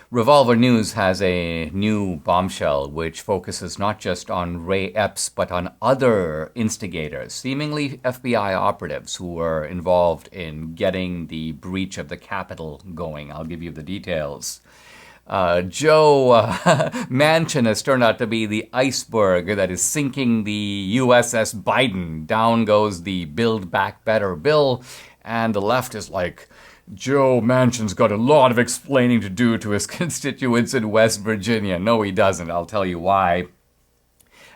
Revolver News has a new bombshell which focuses not just on Ray Epps, but on other instigators, seemingly FBI operatives who were involved in getting the breach of the Capitol going. I'll give you the details. Joe Manchin has turned out to be the iceberg that is sinking the USS Biden. Down goes the Build Back Better bill, and the left is like, Joe Manchin's got a lot of explaining to do to his constituents in West Virginia. No, he doesn't. I'll tell you why.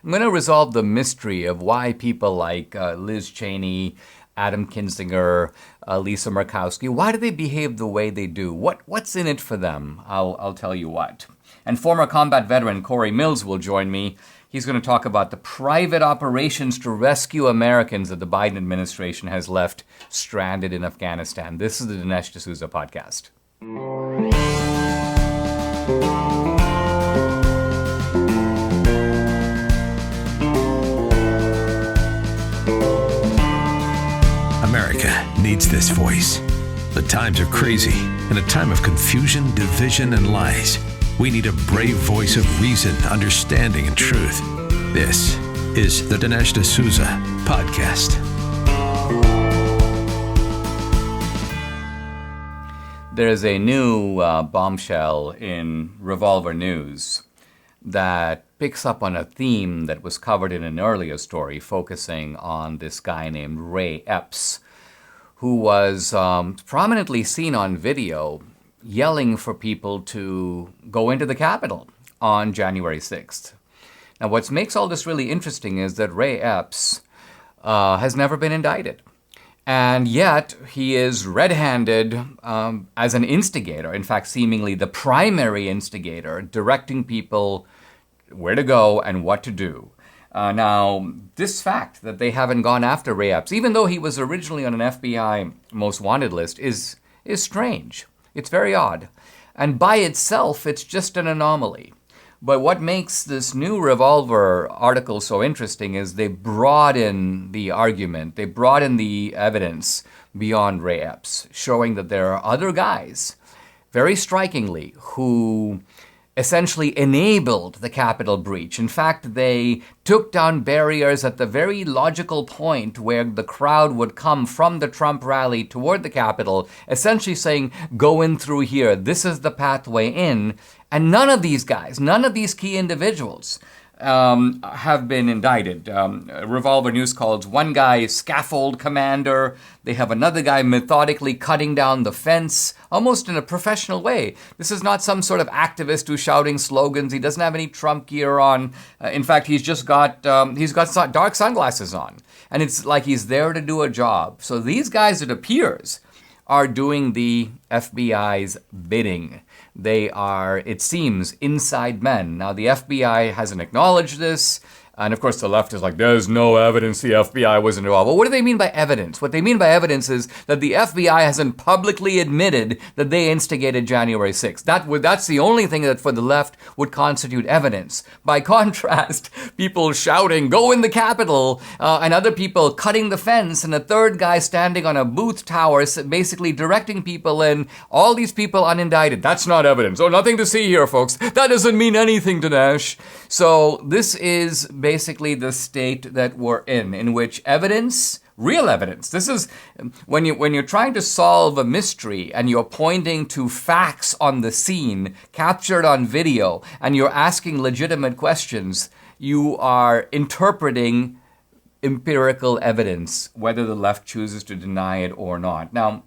I'm going to resolve the mystery of why people like Liz Cheney, Adam Kinzinger, Lisa Murkowski, why do they behave the way they do? What's in it for them? I'll tell you what. And former combat veteran Cory Mills will join me. He's going to talk about the private operations to rescue Americans that the Biden administration has left stranded in Afghanistan. This is the Dinesh D'Souza podcast. America needs this voice. The times are crazy. In a time of confusion, division, and lies, we need a brave voice of reason, understanding, and truth. This is the Dinesh D'Souza podcast. There is a new bombshell in Revolver News that picks up on a theme that was covered in an earlier story focusing on this guy named Ray Epps, who was prominently seen on video yelling for people to go into the Capitol on January 6th. Now, what makes all this really interesting is that Ray Epps has never been indicted. And yet, he is red-handed as an instigator, in fact, seemingly the primary instigator, directing people where to go and what to do. Now, this fact that they haven't gone after Ray Epps, even though he was originally on an FBI most wanted list, is strange. It's very odd. And by itself, it's just an anomaly. But what makes this new Revolver article so interesting is they broaden the argument, they broaden the evidence beyond Ray Epps, showing that there are other guys, very strikingly, who essentially enabled the Capitol breach. In fact, they took down barriers at the very logical point where the crowd would come from the Trump rally toward the Capitol, essentially saying, go in through here, this is the pathway in. And none of these guys, none of these key individuals have been indicted. Revolver News calls one guy scaffold commander. They have another guy methodically cutting down the fence, almost in a professional way. This is not some sort of activist who's shouting slogans. He doesn't have any Trump gear on. In fact, he's got dark sunglasses on. And it's like he's there to do a job. So these guys, it appears, are doing the FBI's bidding. They are, it seems, inside men. Now, the FBI hasn't acknowledged this. And of course, the left is like, there's no evidence the FBI was involved. Well, what do they mean by evidence? What they mean by evidence is that the FBI hasn't publicly admitted that they instigated January 6th. That's the only thing that for the left would constitute evidence. By contrast, people shouting, go in the Capitol, and other people cutting the fence, and a third guy standing on a booth tower basically directing people in, all these people unindicted. That's not evidence. Oh, nothing to see here, folks. That doesn't mean anything, Dinesh. So this is basically the state that we're in which evidence, real evidence, this is when you're trying to solve a mystery and you're pointing to facts on the scene captured on video and you're asking legitimate questions, you are interpreting empirical evidence, whether the left chooses to deny it or not. Now,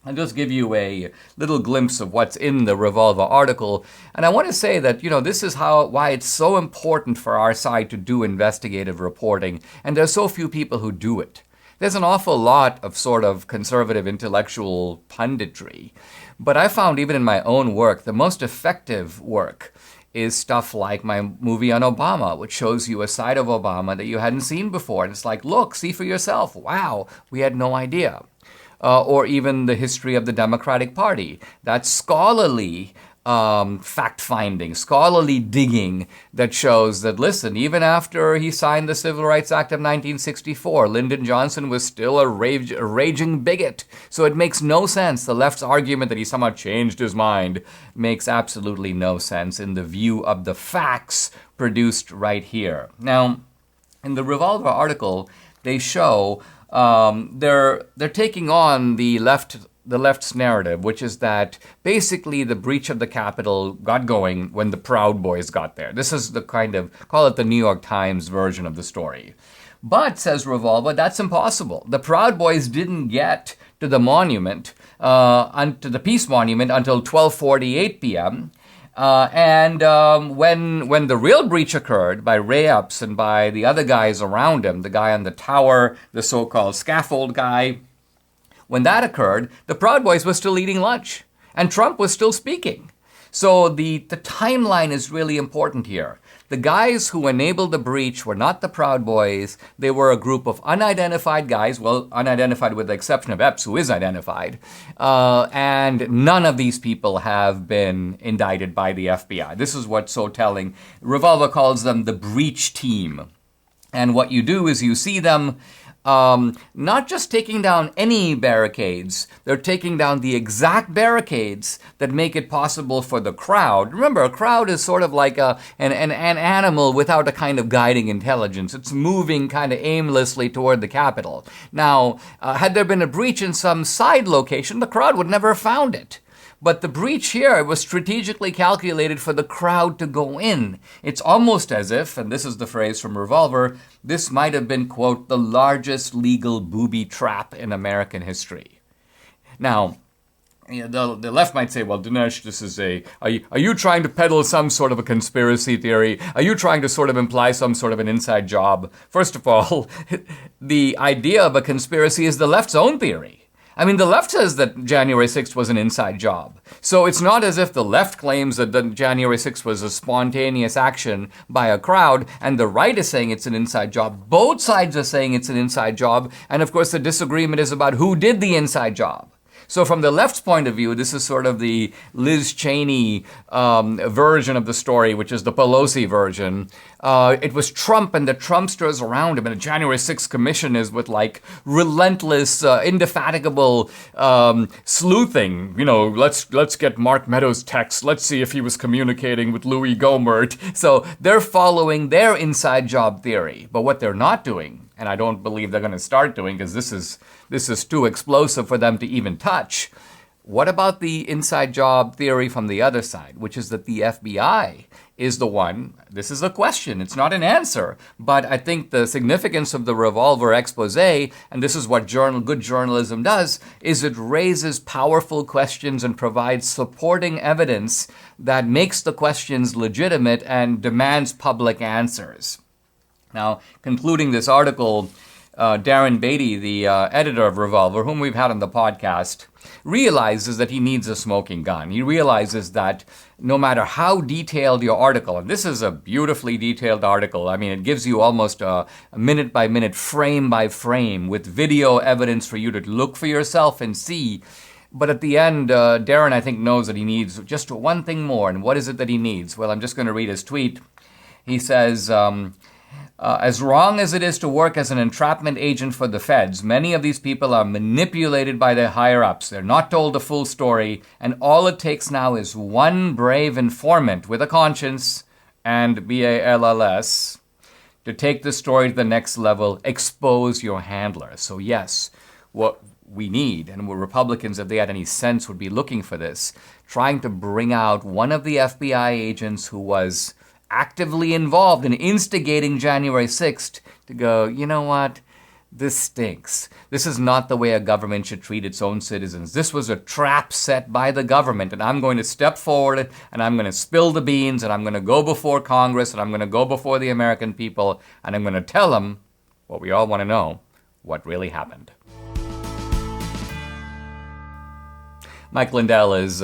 I'll just give you a little glimpse of what's in the Revolver article. And I want to say that, this is why it's so important for our side to do investigative reporting. And there's so few people who do it. There's an awful lot of sort of conservative intellectual punditry. But I found even in my own work, the most effective work is stuff like my movie on Obama, which shows you a side of Obama that you hadn't seen before. And it's like, look, see for yourself. Wow, we had no idea. Or even the history of the Democratic Party. That's scholarly fact-finding, scholarly digging that shows that, listen, even after he signed the Civil Rights Act of 1964, Lyndon Johnson was still a raging bigot. So it makes no sense. The left's argument that he somehow changed his mind makes absolutely no sense in the view of the facts produced right here. Now, in the Revolver article, they show they're taking on the left's narrative, which is that basically the breach of the Capitol got going when the Proud Boys got there. This is the kind of, call it the New York Times version of the story. But, says Revolver, that's impossible. The Proud Boys didn't get to the monument, to the Peace Monument until 12:48 p.m., when the real breach occurred by Ray Epps and by the other guys around him, the guy on the tower, the so-called scaffold guy, when that occurred, the Proud Boys were still eating lunch, and Trump was still speaking. So the timeline is really important here. The guys who enabled the breach were not the Proud Boys. They were a group of unidentified guys, well, unidentified with the exception of Epps, who is identified. And none of these people have been indicted by the FBI. This is what's so telling. Revolver calls them the breach team. And what you do is you see them not just taking down any barricades, they're taking down the exact barricades that make it possible for the crowd. Remember, a crowd is sort of like an animal without a kind of guiding intelligence. It's moving kind of aimlessly toward the Capitol. Now, had there been a breach in some side location, the crowd would never have found it. But the breach here was strategically calculated for the crowd to go in. It's almost as if, and this is the phrase from Revolver, this might have been, quote, the largest legal booby trap in American history. Now, the left might say, well, Dinesh, this is are you trying to peddle some sort of a conspiracy theory? Are you trying to sort of imply some sort of an inside job? First of all, the idea of a conspiracy is the left's own theory. I mean, the left says that January 6th was an inside job. So it's not as if the left claims that January 6th was a spontaneous action by a crowd, and the right is saying it's an inside job. Both sides are saying it's an inside job, and of course the disagreement is about who did the inside job. So from the left's point of view, this is sort of the Liz Cheney version of the story, which is the Pelosi version. It was Trump and the Trumpsters around him, and the January 6th commission is with like relentless, indefatigable sleuthing. You know, let's get Mark Meadows' text. Let's see if he was communicating with Louis Gohmert. So they're following their inside job theory. But what they're not doing, and I don't believe they're going to start doing, because this is too explosive for them to even touch. What about the inside job theory from the other side, which is that the FBI is the one? This is a question. It's not an answer. But I think the significance of the Revolver expose, and this is what good journalism does, is it raises powerful questions and provides supporting evidence that makes the questions legitimate and demands public answers. Now, concluding this article, Darren Beatty, the editor of Revolver, whom we've had on the podcast, realizes that he needs a smoking gun. He realizes that no matter how detailed your article, and this is a beautifully detailed article, I mean, it gives you almost a minute by minute, frame by frame, with video evidence for you to look for yourself and see. But at the end, Darren, I think, knows that he needs just one thing more. And what is it that he needs? Well, I'm just going to read his tweet. He says, as wrong as it is to work as an entrapment agent for the feds, many of these people are manipulated by their higher-ups. They're not told the full story, and all it takes now is one brave informant with a conscience and BALLS to take the story to the next level, expose your handler. So yes, what we need, and what Republicans, if they had any sense, would be looking for this, trying to bring out one of the FBI agents who was actively involved in instigating January 6th to go, you know what, this stinks. This is not the way a government should treat its own citizens. This was a trap set by the government, and I'm going to step forward, and I'm going to spill the beans, and I'm going to go before Congress, and I'm going to go before the American people, and I'm going to tell them what we all want to know, what really happened. Mike Lindell is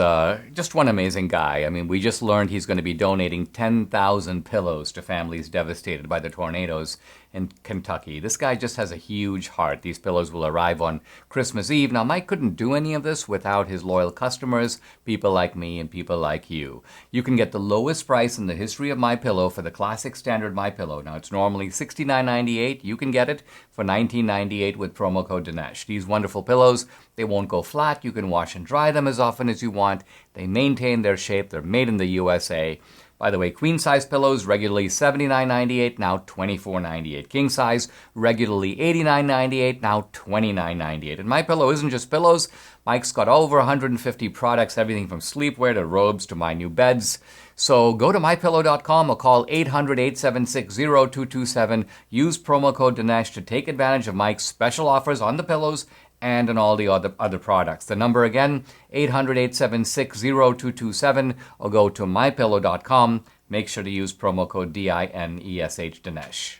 just one amazing guy. I mean, we just learned he's going to be donating 10,000 pillows to families devastated by the tornadoes in Kentucky. This guy just has a huge heart. These pillows will arrive on Christmas Eve. Now, Mike couldn't do any of this without his loyal customers, people like me and people like you. You can get the lowest price in the history of MyPillow for the classic standard MyPillow. Now, it's normally $69.98. You can get it for $19.98 with promo code Dinesh. These wonderful pillows, they won't go flat. You can wash and dry them as often as you want. They maintain their shape. They're made in the USA. By the way, queen size pillows regularly $79.98, now $24.98. King size regularly $89.98, now $29.98. And MyPillow isn't just pillows. Mike's got over 150 products, everything from sleepwear to robes to my new beds. So go to mypillow.com or call 800-876-0227. Use promo code Dinesh to take advantage of Mike's special offers on the pillows and on all the other products. The number again, 800-876-0227, or go to mypillow.com. Make sure to use promo code DINESH Dinesh.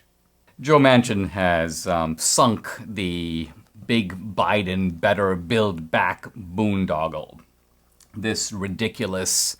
Joe Manchin has sunk the big Biden better build back boondoggle. This ridiculous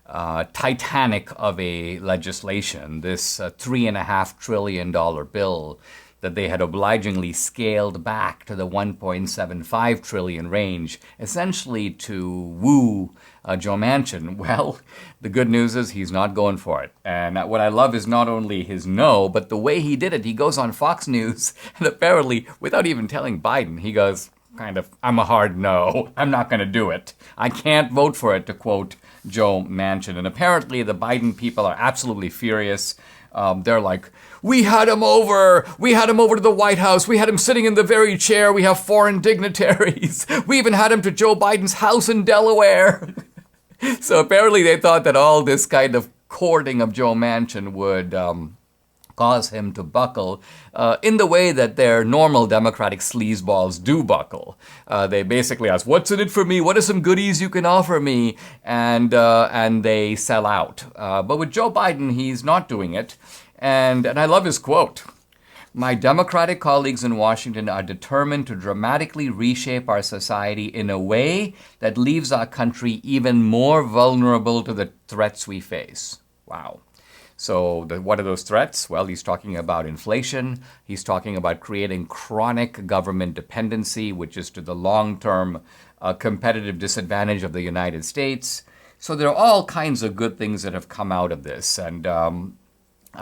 Titanic of a legislation, this $3.5 trillion bill that they had obligingly scaled back to the 1.75 trillion range, essentially to woo Joe Manchin. Well, the good news is he's not going for it. And what I love is not only his no, but the way he did it. He goes on Fox News, and apparently, without even telling Biden, he goes, I'm a hard no. I'm not going to do it. I can't vote for it, to quote Joe Manchin. And apparently the Biden people are absolutely furious. They're like, we had him over to the White House. We had him sitting in the very chair. We have foreign dignitaries. We even had him to Joe Biden's house in Delaware. So apparently they thought that all this kind of courting of Joe Manchin would cause him to buckle in the way that their normal Democratic sleazeballs do buckle. They basically ask, what's in it for me? What are some goodies you can offer me? And they sell out. But with Joe Biden, he's not doing it. And I love his quote. My Democratic colleagues in Washington are determined to dramatically reshape our society in a way that leaves our country even more vulnerable to the threats we face. Wow. So what are those threats? Well, he's talking about inflation. He's talking about creating chronic government dependency, which is to the long-term competitive disadvantage of the United States. So there are all kinds of good things that have come out of this. And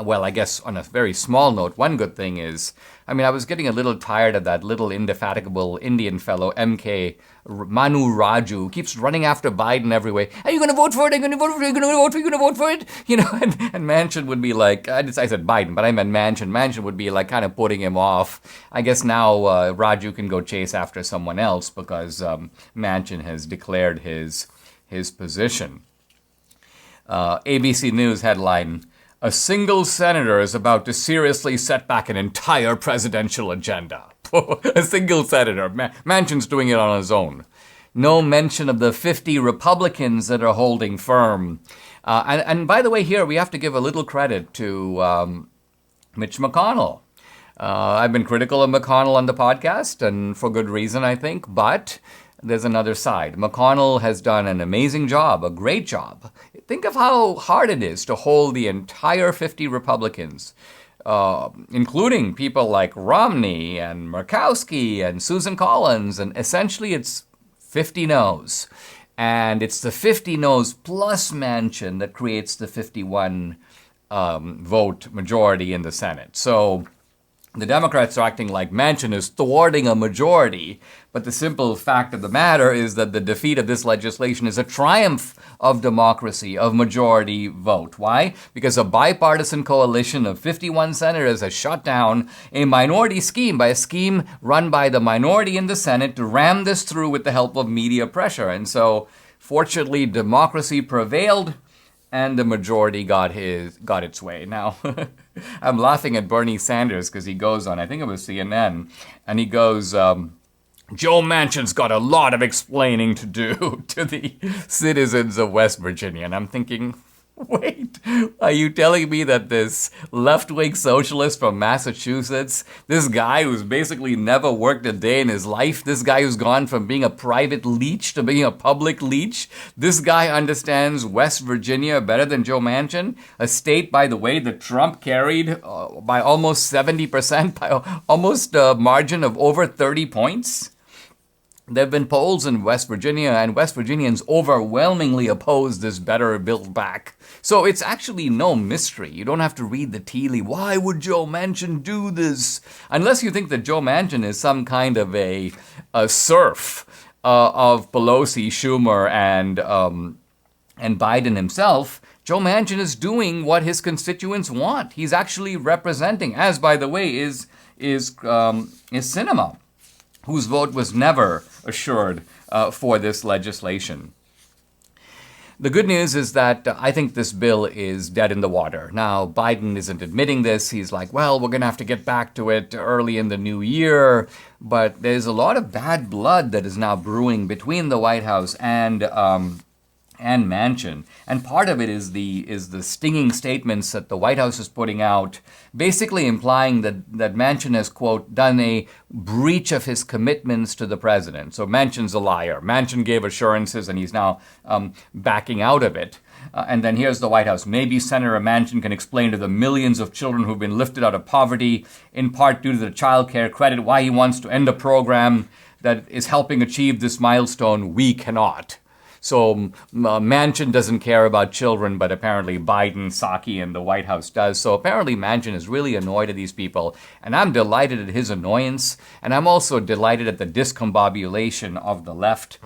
well, I guess on a very small note, one good thing is, I was getting a little tired of that little indefatigable Indian fellow, MK Manu Raju, who keeps running after Biden everywhere. Are you going to vote for it? Are you going to vote for it? Are you going to vote for it? Are you going to vote for it? You know, and Manchin would be like, I said Biden, but I meant Manchin. Manchin would be like kind of putting him off. I guess now Raju can go chase after someone else because Manchin has declared his position. ABC News headline, a single senator is about to seriously set back an entire presidential agenda. A single senator. Manchin's doing it on his own. No mention of the 50 Republicans that are holding firm. And by the way, here we have to give a little credit to Mitch McConnell. I've been critical of McConnell on the podcast, and for good reason, I think, but there's another side. McConnell has done an amazing job, a great job. Think of how hard it is to hold the entire 50 Republicans, including people like Romney and Murkowski and Susan Collins, and essentially it's 50 no's. And it's the 50 no's plus Manchin that creates the 51 vote majority in the Senate. So the Democrats are acting like Manchin is thwarting a majority, but the simple fact of the matter is that the defeat of this legislation is a triumph of democracy, of majority vote. Why? Because a bipartisan coalition of 51 senators has shut down a minority scheme, by a scheme run by the minority in the Senate to ram this through with the help of media pressure. And so, fortunately, democracy prevailed, and the majority got its way. Now, I'm laughing at Bernie Sanders because he goes on, I think it was CNN, and he goes, Joe Manchin's got a lot of explaining to do to the citizens of West Virginia. And I'm thinking, Wait, are you telling me that this left-wing socialist from Massachusetts, this guy who's basically never worked a day in his life, this guy who's gone from being a private leech to being a public leech, this guy understands West Virginia better than Joe Manchin, a state, by the way, that Trump carried by almost 70%, by almost a margin of over 30 points? There have been polls in West Virginia, and West Virginians overwhelmingly oppose this Better Build Back. So it's actually no mystery. You don't have to read the tea leaf. Why would Joe Manchin do this? Unless you think that Joe Manchin is some kind of a serf of Pelosi, Schumer, and Biden himself. Joe Manchin is doing what his constituents want. He's actually representing, as by the way is Sinema, whose vote was never assured for this legislation. The good news is that I think this bill is dead in the water. Now, Biden isn't admitting this. He's like, well, we're going to have to get back to it early in the new year. But there's a lot of bad blood that is now brewing between the White House and Manchin. And part of it is the stinging statements that the White House is putting out, basically implying that Manchin has, quote, done a breach of his commitments to the president. So Manchin's a liar. Manchin gave assurances and he's now backing out of it. And then here's the White House. Maybe Senator Manchin can explain to the millions of children who've been lifted out of poverty, in part due to the child care credit, why he wants to end a program that is helping achieve this milestone. We cannot. So Manchin doesn't care about children, but apparently Biden, Psaki, and the White House does. So apparently Manchin is really annoyed at these people, and I'm delighted at his annoyance, and I'm also delighted at the discombobulation of the left.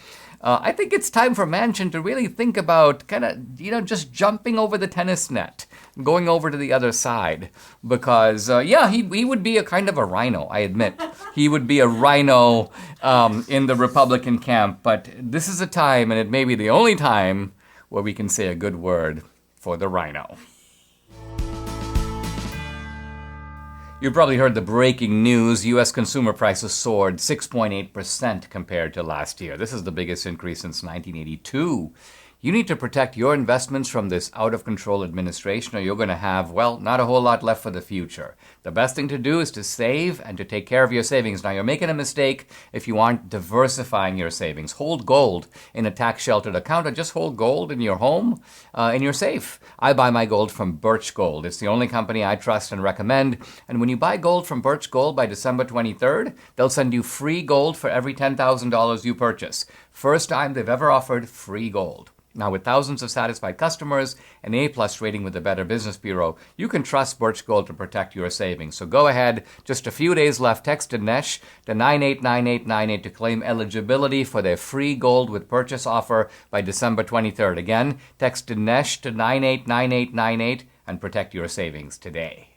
I think it's time for Manchin to really think about kind of, just jumping over the tennis net, going over to the other side. Because, he would be a kind of a rhino, I admit. He would be a rhino in the Republican camp. But this is a time, and it may be the only time, where we can say a good word for the rhino. You've probably heard the breaking news. U.S. consumer prices soared 6.8% compared to last year. This is the biggest increase since 1982. You need to protect your investments from this out-of-control administration, or you're going to have, not a whole lot left for the future. The best thing to do is to save and to take care of your savings. Now, you're making a mistake if you aren't diversifying your savings. Hold gold in a tax-sheltered account, or just hold gold in your home, in your safe. I buy my gold from Birch Gold. It's the only company I trust and recommend. And when you buy gold from Birch Gold by December 23rd, they'll send you free gold for every $10,000 you purchase. First time they've ever offered free gold. Now, with thousands of satisfied customers, an A-plus rating with the Better Business Bureau, you can trust Birch Gold to protect your savings. So go ahead, just a few days left. Text Dinesh to 989898 to claim eligibility for their free gold with purchase offer by December 23rd. Again, text Dinesh to 989898 and protect your savings today.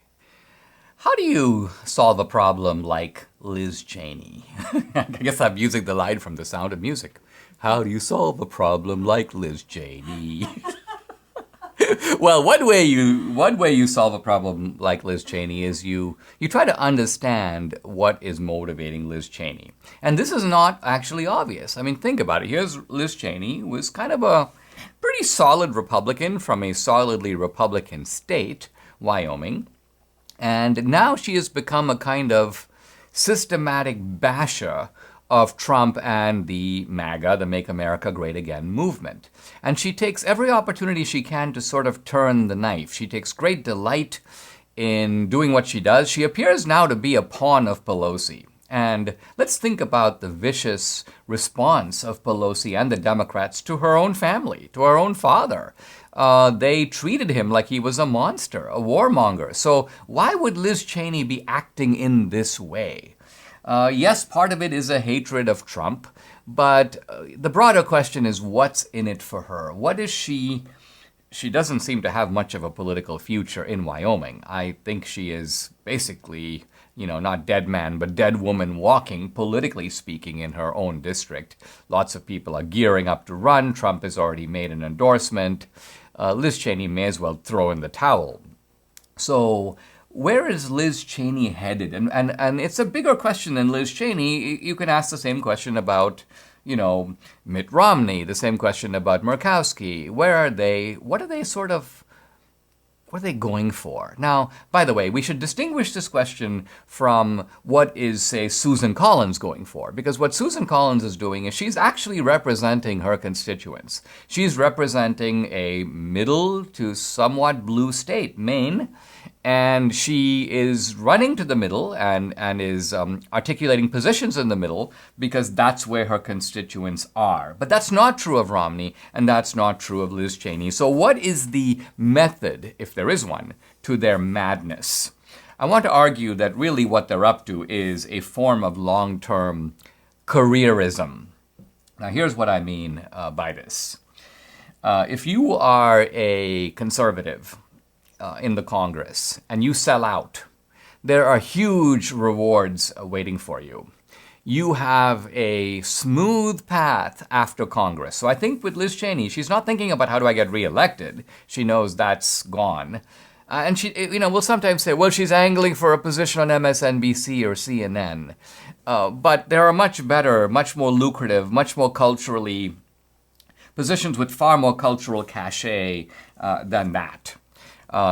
How do you solve a problem like Liz Cheney? I guess I'm using the line from The Sound of Music. How do you solve a problem like Liz Cheney? Well, one way you solve a problem like Liz Cheney is you try to understand what is motivating Liz Cheney. And this is not actually obvious. I mean, think about it. Here's Liz Cheney, who was kind of a pretty solid Republican from a solidly Republican state, Wyoming. And now she has become a kind of systematic basher of Trump and the MAGA, the Make America Great Again movement. And she takes every opportunity she can to sort of turn the knife. She takes great delight in doing what she does. She appears now to be a pawn of Pelosi. And let's think about the vicious response of Pelosi and the Democrats to her own family, to her own father. They treated him like he was a monster, a warmonger. So why would Liz Cheney be acting in this way? Yes, part of it is a hatred of Trump, but the broader question is what's in it for her? What is she doesn't seem to have much of a political future in Wyoming. I think she is basically, not dead man, but dead woman walking, politically speaking, in her own district. Lots of people are gearing up to run. Trump has already made an endorsement. Liz Cheney may as well throw in the towel. So where is Liz Cheney headed? And it's a bigger question than Liz Cheney. You can ask the same question about, Mitt Romney, the same question about Murkowski. Where are they? What are they going for? Now, by the way, we should distinguish this question from what is, say, Susan Collins going for. Because what Susan Collins is doing is she's actually representing her constituents. She's representing a middle to somewhat blue state, Maine, and she is running to the middle and is articulating positions in the middle because that's where her constituents are. But that's not true of Romney, and that's not true of Liz Cheney. So what is the method, if there is one, to their madness? I want to argue that really what they're up to is a form of long-term careerism. Now, here's what I mean by this. If you are a conservative in the Congress and you sell out, there are huge rewards waiting for you. You have a smooth path after Congress. So I think with Liz Cheney, she's not thinking about how do I get reelected. She knows that's gone. And she, will sometimes say, well, she's angling for a position on MSNBC or CNN. But there are much better, much more lucrative, much more culturally, positions with far more cultural cachet than that.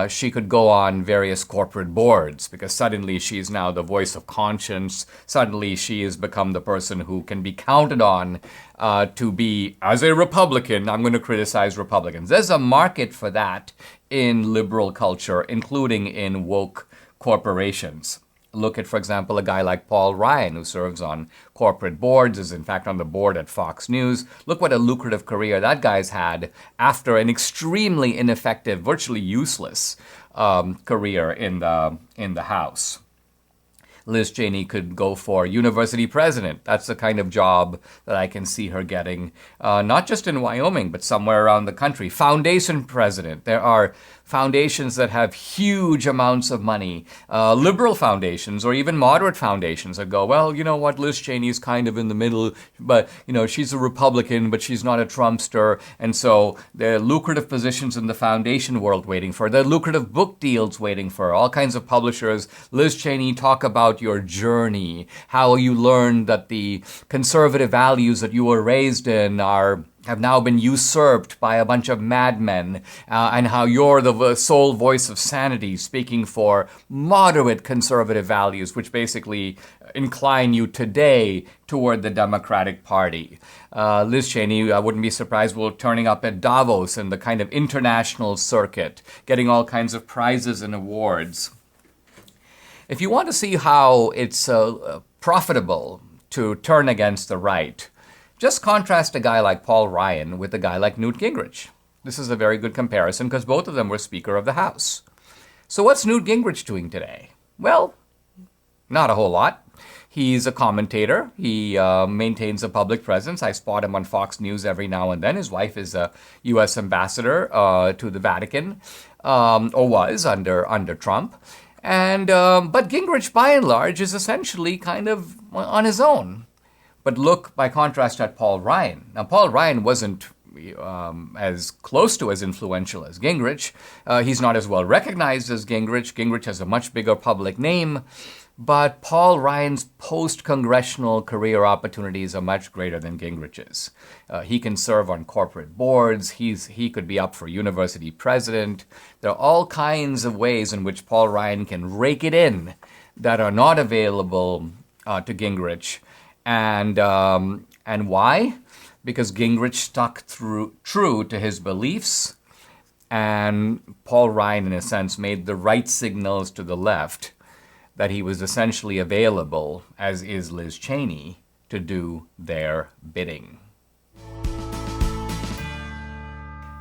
She could go on various corporate boards because suddenly she's now the voice of conscience. Suddenly she has become the person who can be counted on to be, as a Republican, I'm going to criticize Republicans. There's a market for that in liberal culture, including in woke corporations. Look at, for example, a guy like Paul Ryan, who serves on corporate boards, is in fact on the board at Fox News. Look what a lucrative career that guy's had after an extremely ineffective, virtually useless career in the House. Liz Cheney could go for university president. That's the kind of job that I can see her getting, not just in Wyoming, but somewhere around the country. Foundation president. There are foundations that have huge amounts of money, liberal foundations or even moderate foundations that go, well, you know what, Liz Cheney's kind of in the middle, but, she's a Republican, but she's not a Trumpster. And so there are lucrative positions in the foundation world waiting for her. There are lucrative book deals waiting for her. All kinds of publishers. Liz Cheney, talk about your journey, how you learned that the conservative values that you were raised in have now been usurped by a bunch of madmen, and how you're the sole voice of sanity speaking for moderate conservative values, which basically incline you today toward the Democratic Party. Liz Cheney, I wouldn't be surprised, will turning up at Davos in the kind of international circuit, getting all kinds of prizes and awards. If you want to see how it's profitable to turn against the right, just contrast a guy like Paul Ryan with a guy like Newt Gingrich. This is a very good comparison because both of them were Speaker of the House. So what's Newt Gingrich doing today? Well, not a whole lot. He's a commentator. He maintains a public presence. I spot him on Fox News every now and then. His wife is a U.S. ambassador to the Vatican, or was under Trump. And but Gingrich, by and large, is essentially kind of on his own. But look, by contrast, at Paul Ryan. Now, Paul Ryan wasn't as close to as influential as Gingrich. He's not as well recognized as Gingrich. Gingrich has a much bigger public name. But Paul Ryan's post-congressional career opportunities are much greater than Gingrich's. He can serve on corporate boards. He could be up for university president. There are all kinds of ways in which Paul Ryan can rake it in that are not available to Gingrich. And why? Because Gingrich stuck true to his beliefs, and Paul Ryan, in a sense, made the right signals to the left that he was essentially available, as is Liz Cheney, to do their bidding.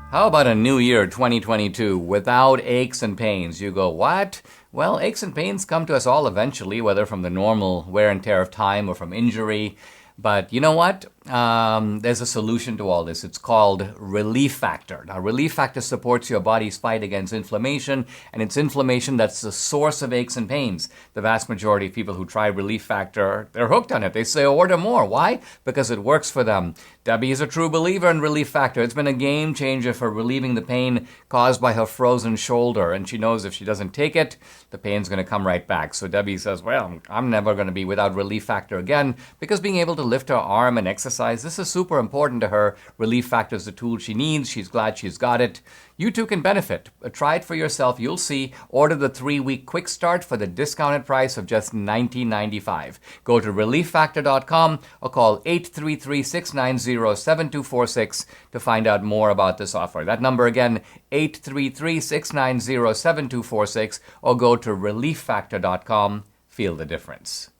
How about a new year, 2022, without aches and pains? You go, what? Well, aches and pains come to us all eventually, whether from the normal wear and tear of time or from injury. But you know what? There's a solution to all this. It's called relief factor. Now, relief factor supports your body's fight against inflammation, and it's inflammation that's the source of aches and pains. The vast majority of people who try relief factor, they're hooked on it. They say order more. Why? Because it works for them. Debbie is a true believer in relief factor. It's been a game changer for relieving the pain caused by her frozen shoulder, and she knows if she doesn't take it, the pain's going to come right back. So Debbie says, well, I'm never going to be without relief factor again, because being able to lift her arm and exercise emphasize this is super important to her. Relief Factor is the tool she needs. She's glad she's got it. You too can benefit. Try it for yourself. You'll see. Order the 3-week quick start for the discounted price of just $19.95. Go to relieffactor.com or call 833-690-7246 to find out more about this offer. That number again, 833-690-7246, or go to relieffactor.com. Feel the difference.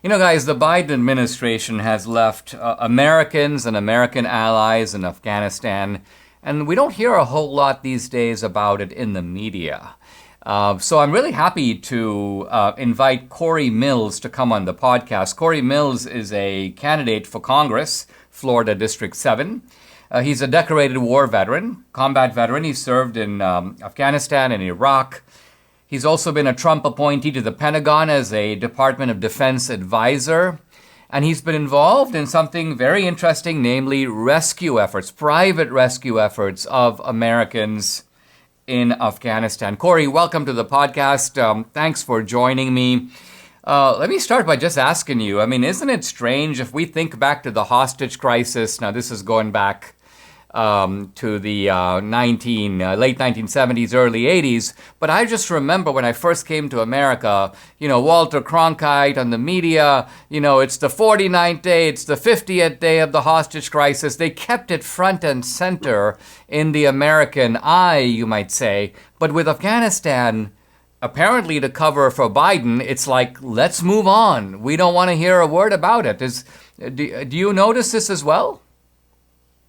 You know, guys, the Biden administration has left Americans and American allies in Afghanistan, and we don't hear a whole lot these days about it in the media. So I'm really happy to invite Cory Mills to come on the podcast. Cory Mills is a candidate for Congress, Florida District 7. He's a decorated war veteran, combat veteran. He served in Afghanistan and Iraq. He's also been a Trump appointee to the Pentagon as a Department of Defense advisor. And he's been involved in something very interesting, namely rescue efforts, private rescue efforts of Americans in Afghanistan. Cory, welcome to the podcast. Thanks for joining me. Let me start by just asking you, I mean, isn't it strange if we think back to the hostage crisis? Now, this is going back to the late 1970s, early 80s. But I just remember when I first came to America, you know, Walter Cronkite on the media, you know, it's the 49th day, it's the 50th day of the hostage crisis. They kept it front and center in the American eye, you might say. But with Afghanistan, apparently to cover for Biden, it's like, let's move on. We don't want to hear a word about it. Do you notice this as well?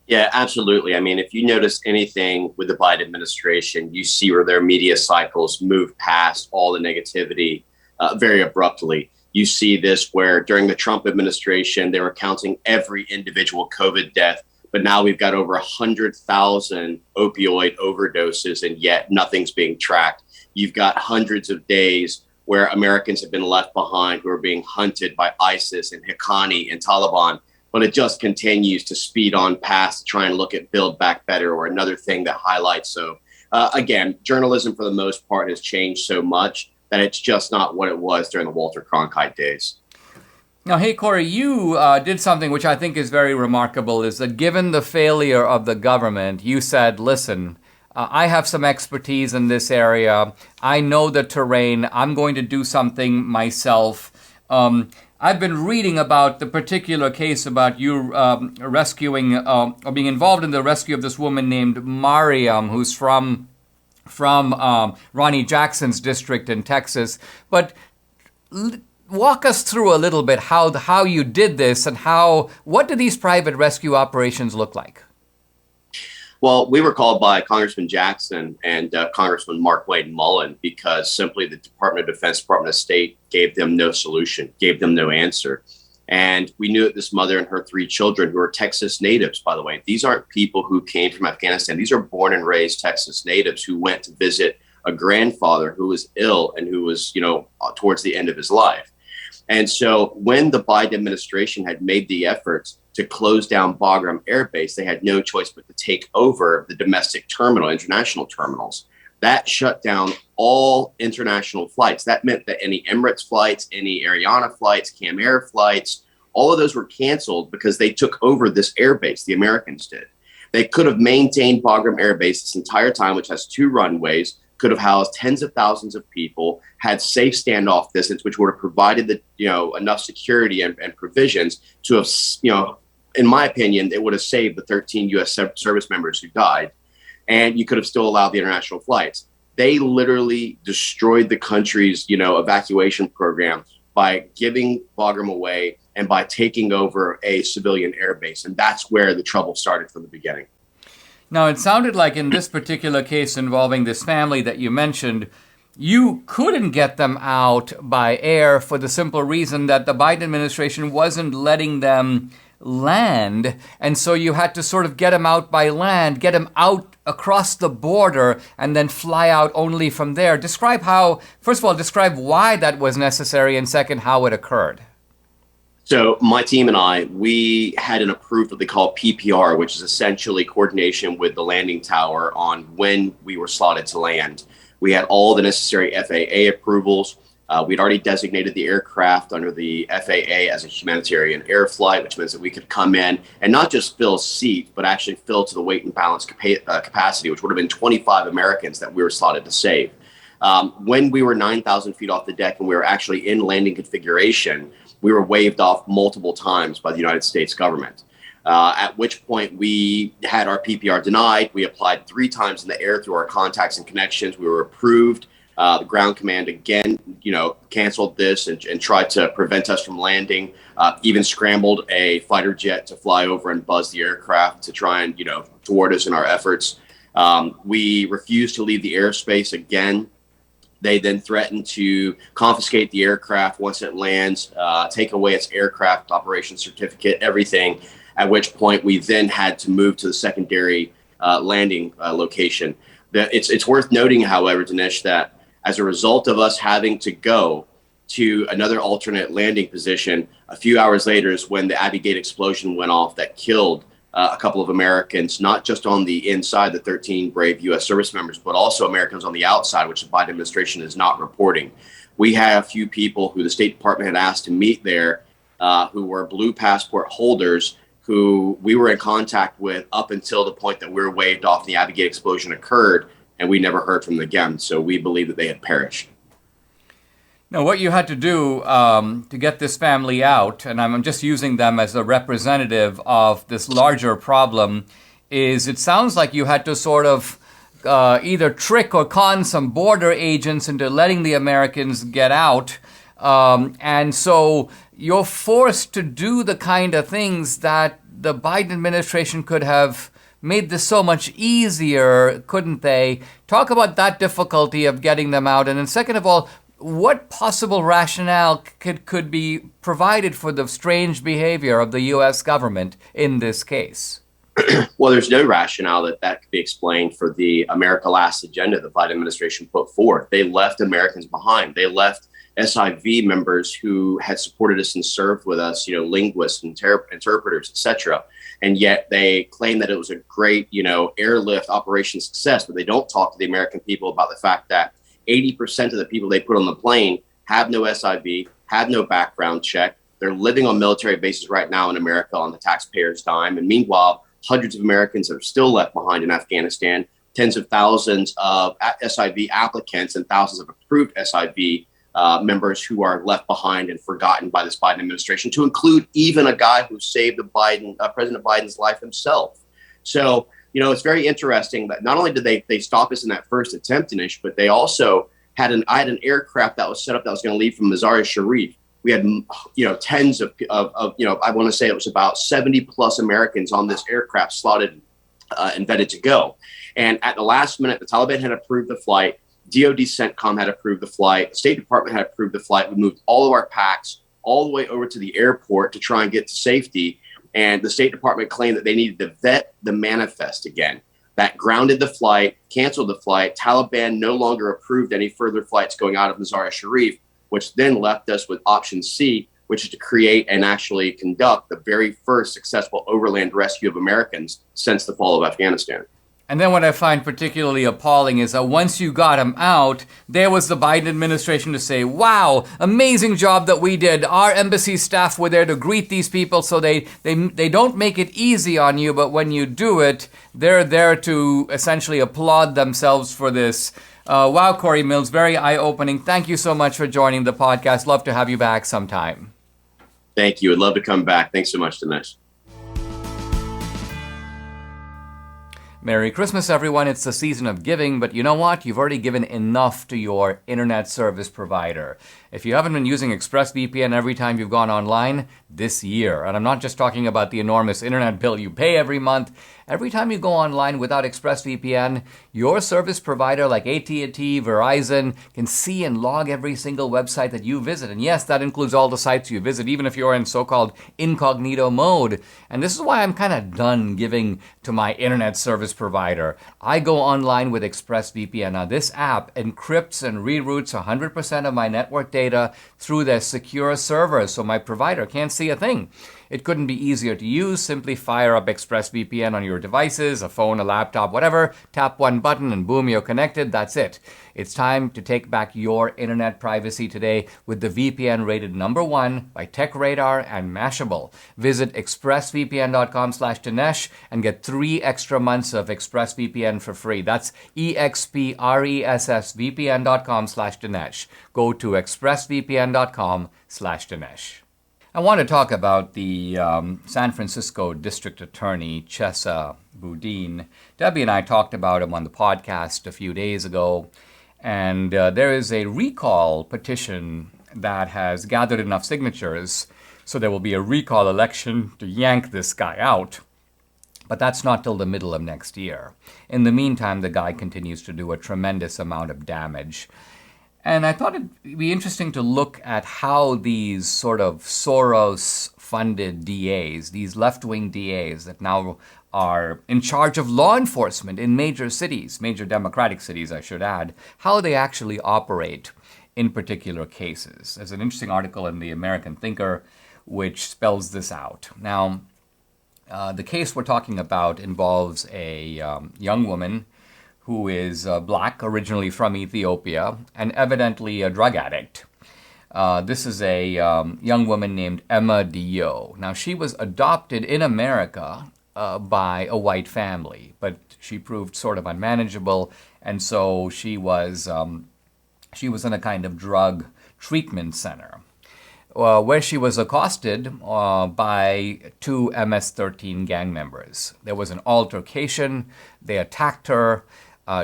Yeah, absolutely. I mean, if you notice anything with the Biden administration, you see where their media cycles move past all the negativity very abruptly. You see this where during the Trump administration, they were counting every individual COVID death, but now we've got over 100,000 opioid overdoses, and yet nothing's being tracked. You've got hundreds of days where Americans have been left behind who are being hunted by ISIS and Haqqani and Taliban. But it just continues to speed on past to try and look at Build Back Better or another thing that highlights. So again, journalism for the most part has changed so much that it's just not what it was during the Walter Cronkite days. Now, hey, Cory, you did something which I think is very remarkable, is that given the failure of the government, you said, listen, I have some expertise in this area. I know the terrain. I'm going to do something myself. I've been reading about the particular case about you rescuing or being involved in the rescue of this woman named Mariam, who's from Ronnie Jackson's district in Texas. But walk us through a little bit how you did this and what do these private rescue operations look like? Well, we were called by Congressman Jackson and Congressman Mark Wade Mullen because simply the Department of Defense, Department of State gave them no solution, gave them no answer. And we knew that this mother and her 3 children, who are Texas natives, by the way, these aren't people who came from Afghanistan. These are born and raised Texas natives who went to visit a grandfather who was ill and who was, towards the end of his life. And so when the Biden administration had made the efforts to close down Bagram Air Base, they had no choice but to take over the domestic international terminals. That shut down all international flights. That meant that any Emirates flights, any Ariana flights, Cam Air flights, all of those were canceled because they took over this air base, the Americans did. They could have maintained Bagram Air Base this entire time, which has 2 runways, could have housed tens of thousands of people, had safe standoff distance, which would have provided enough security and provisions to have, in my opinion, it would have saved the 13 U.S. service members who died, and you could have still allowed the international flights. They literally destroyed the country's, evacuation program by giving Bagram away and by taking over a civilian airbase. And that's where the trouble started from the beginning. Now, it sounded like in this particular case involving this family that you mentioned, you couldn't get them out by air for the simple reason that the Biden administration wasn't letting them land. And so you had to sort of get them out by land, get them out across the border, and then fly out only from there. First of all, describe why that was necessary, and second, how it occurred. So my team and I, we had an approved what they call PPR, which is essentially coordination with the landing tower on when we were slotted to land. We had all the necessary FAA approvals. We'd already designated the aircraft under the FAA as a humanitarian air flight, which means that we could come in and not just fill seats, but actually fill to the weight and balance capacity, which would have been 25 Americans that we were slotted to save. When we were 9,000 feet off the deck and we were actually in landing configuration, we were waved off multiple times by the United States government. At which point we had our PPR denied. We applied 3 times in the air through our contacts and connections. We were approved. The ground command again, canceled this and tried to prevent us from landing. Even scrambled a fighter jet to fly over and buzz the aircraft to try and thwart us in our efforts. We refused to leave the airspace again. They then threatened to confiscate the aircraft once it lands, take away its aircraft operation certificate, everything. At which point we then had to move to the secondary landing location. It's worth noting, however, Dinesh, that as a result of us having to go to another alternate landing position, a few hours later is when the Abbey Gate explosion went off that killed a couple of Americans, not just on the inside, the 13 brave U.S. service members, but also Americans on the outside, which the Biden administration is not reporting. We have a few people who the State Department had asked to meet there who were blue passport holders who we were in contact with up until the point that we were waved off and the Abbey Gate explosion occurred, and we never heard from them again. So we believe that they had perished. Now, what you had to do to get this family out, and I'm just using them as a representative of this larger problem, is it sounds like you had to sort of either trick or con some border agents into letting the Americans get out. And so you're forced to do the kind of things that the Biden administration could have made this so much easier, couldn't they? Talk about that difficulty of getting them out. And then second of all, what possible rationale could be provided for the strange behavior of the U.S. government in this case? Well, there's no rationale that could be explained for the America Last agenda the Biden administration put forward. They left Americans behind. They left SIV members who had supported us and served with us, linguists and interpreters, etc. And yet they claim that it was a great, airlift operation success, but they don't talk to the American people about the fact that 80% of the people they put on the plane have no SIV, have no background check. They're living on military bases right now in America on the taxpayers' dime. And meanwhile, hundreds of Americans are still left behind in Afghanistan, tens of thousands of SIV applicants and thousands of approved SIV members who are left behind and forgotten by this Biden administration, to include even a guy who saved President Biden's life himself. So, it's very interesting that not only did they stop us in that first attempt, Dinesh, but they also had an aircraft that was set up that was going to leave from Mazar-e-Sharif. We had, tens of I want to say it was about 70 plus Americans on this aircraft slotted and vetted to go. And at the last minute, the Taliban had approved the flight. DOD CENTCOM had approved the flight. The State Department had approved the flight. We moved all of our packs all the way over to the airport to try and get to safety. And the State Department claimed that they needed to vet the manifest again. That grounded the flight, canceled the flight. Taliban no longer approved any further flights going out of Mazar-e-Sharif, which then left us with option C, which is to create and actually conduct the very first successful overland rescue of Americans since the fall of Afghanistan. And then what I find particularly appalling is that once you got him out, there was the Biden administration to say, wow, amazing job that we did. Our embassy staff were there to greet these people, so they don't make it easy on you, but when you do it, they're there to essentially applaud themselves for this. Wow, Cory Mills, very eye-opening. Thank you so much for joining the podcast. Love to have you back sometime. Thank you. I'd love to come back. Thanks so much, Dinesh. Merry Christmas, everyone. It's the season of giving, but you know what? You've already given enough to your internet service provider. If you haven't been using ExpressVPN every time you've gone online this year, and I'm not just talking about the enormous internet bill you pay every month, every time you go online without ExpressVPN, your service provider like AT&T, Verizon can see and log every single website that you visit. And yes, that includes all the sites you visit, even if you're in so-called incognito mode. And this is why I'm kind of done giving to my internet service provider. I go online with ExpressVPN. Now, this app encrypts and reroutes 100% of my network data through their secure servers, so my provider can't see a thing. It couldn't be easier to use. Simply fire up ExpressVPN on your devices, a phone, a laptop, whatever. Tap one button and boom, you're connected. That's it. It's time to take back your internet privacy today with the VPN rated #1 by TechRadar and Mashable. Visit expressvpn.com/Dinesh and get 3 extra months of ExpressVPN for free. That's expressvpn.com/Dinesh. Go to expressvpn.com/Dinesh. I want to talk about the San Francisco District Attorney, Chesa Boudin. Debbie and I talked about him on the podcast a few days ago, and there is a recall petition that has gathered enough signatures, so there will be a recall election to yank this guy out. But that's not till the middle of next year. In the meantime, the guy continues to do a tremendous amount of damage. And I thought it'd be interesting to look at how these sort of Soros-funded DAs, these left-wing DAs that now are in charge of law enforcement in major cities, major democratic cities, I should add, how they actually operate in particular cases. There's an interesting article in the American Thinker which spells this out. Now, the case we're talking about involves a young woman who is black, originally from Ethiopia, and evidently a drug addict. This is a young woman named Emma Dio. Now, she was adopted in America by a white family, but she proved sort of unmanageable, and so she was in a kind of drug treatment center, where she was accosted by 2 MS-13 gang members. There was an altercation. They attacked her.